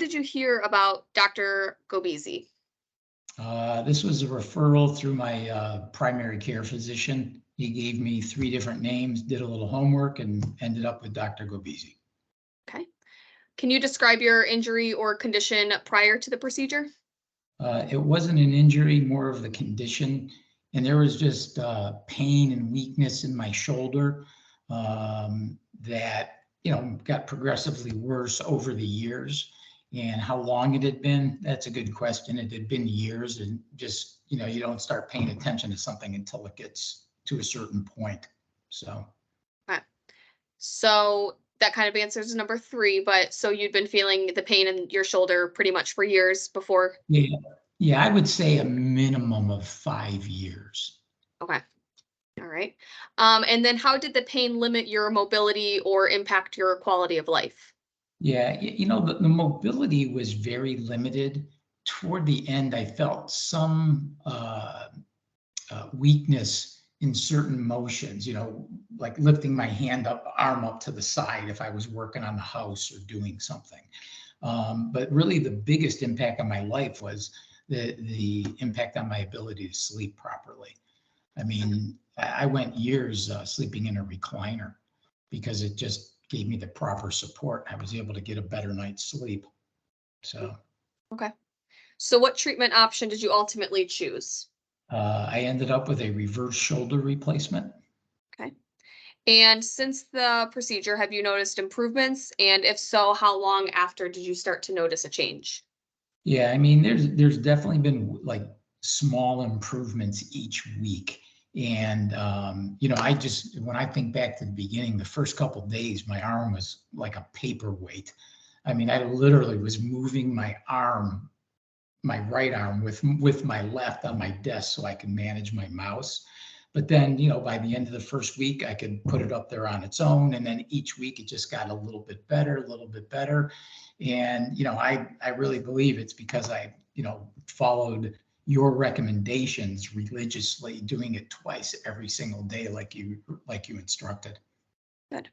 did you hear about Dr. Gobezie? This was a referral through my primary care physician. He gave me 3 different names, did a little homework, and ended up with Dr. Gobezie. Okay. Can you describe your injury or condition prior to the procedure? It wasn't an injury, more of the condition. And there was just pain and weakness in my shoulder that, got progressively worse over the years. And how long it had been, that's a good question. It had been years, and just, you don't start paying attention to something until it gets to a certain point. So. Okay. So that kind of answers number 3, but so you'd been feeling the pain in your shoulder pretty much for years before? Yeah, I would say a minimum of 5 years. Okay. All right. And then how did the pain limit your mobility or impact your quality of life? Yeah, the mobility was very limited. Toward the end, I felt some weakness in certain motions, like lifting my arm up to the side if I was working on the house or doing something. But really the biggest impact on my life was the impact on my ability to sleep properly. I mean, I went years sleeping in a recliner because it just gave me the proper support. I was able to get a better night's sleep. So. Okay. So what treatment option did you ultimately choose? I ended up with a reverse shoulder replacement. Okay. And since the procedure, have you noticed improvements? And if so, how long after did you start to notice a change? Yeah, I mean, there's definitely been like small improvements each week. And, when I think back to the beginning, the first couple of days, my arm was like a paperweight. I mean, I literally was moving my right arm with my left on my desk so I can manage my mouse. But then, by the end of the first week, I could put it up there on its own. And then each week it just got a little bit better, a little bit better. And, I really believe it's because I, followed your recommendations religiously, doing it twice every single day, like you instructed. Good.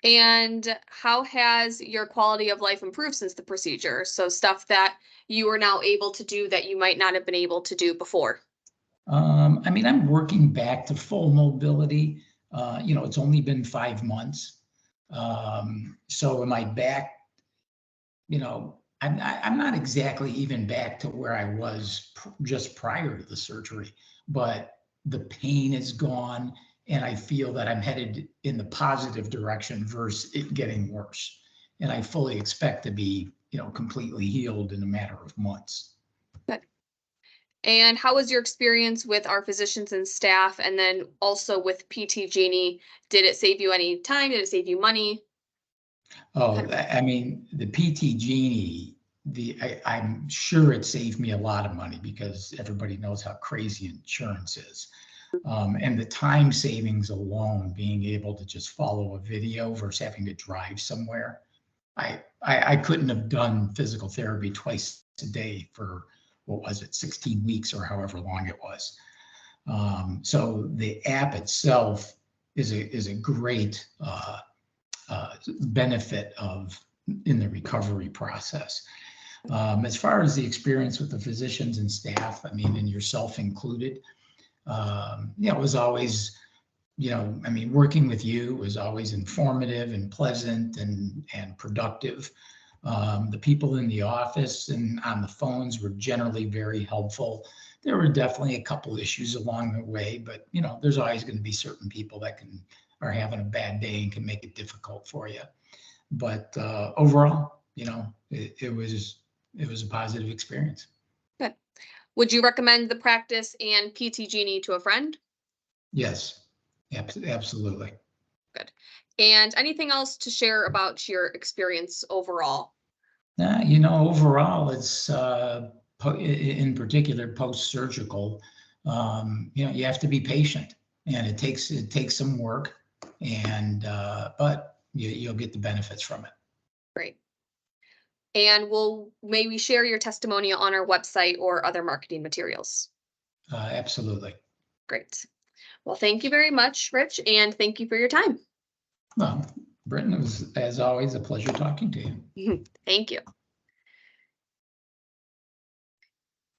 And how has your quality of life improved since the procedure? So stuff that you are now able to do that you might not have been able to do before. I mean, I'm working back to full mobility. It's only been 5 months. So am I back? I'm not exactly even back to where I was just prior to the surgery, but the pain is gone, and I feel that I'm headed in the positive direction versus it getting worse. And I fully expect to be, completely healed in a matter of months. Good. And how was your experience with our physicians and staff, and then also with PT Genie? Did it save you any time? Did it save you money? Oh, I mean, the PT Genie, I'm sure it saved me a lot of money because everybody knows how crazy insurance is. And the time savings alone, being able to just follow a video versus having to drive somewhere. I couldn't have done physical therapy twice a day for, what was it, 16 weeks or however long it was. So the app itself is a great benefit in the recovery process. As far as the experience with the physicians and staff, I mean, and yourself included, it was always, working with you was always informative and pleasant and productive. The people in the office and on the phones were generally very helpful. There were definitely a couple issues along the way, but there's always going to be certain people that are having a bad day and can make it difficult for you. But overall, it was a positive experience. Good. Would you recommend the practice and PT Genie to a friend? Yes, absolutely. Good. And anything else to share about your experience overall? Overall, it's in particular post-surgical. You have to be patient, and it takes some work, and but you'll get the benefits from it. Great. And we'll maybe share your testimonial on our website or other marketing materials. Absolutely. Great. Well, thank you very much, Rich, and thank you for your time. Well, Britton, it was, as always, a pleasure talking to you. Thank you.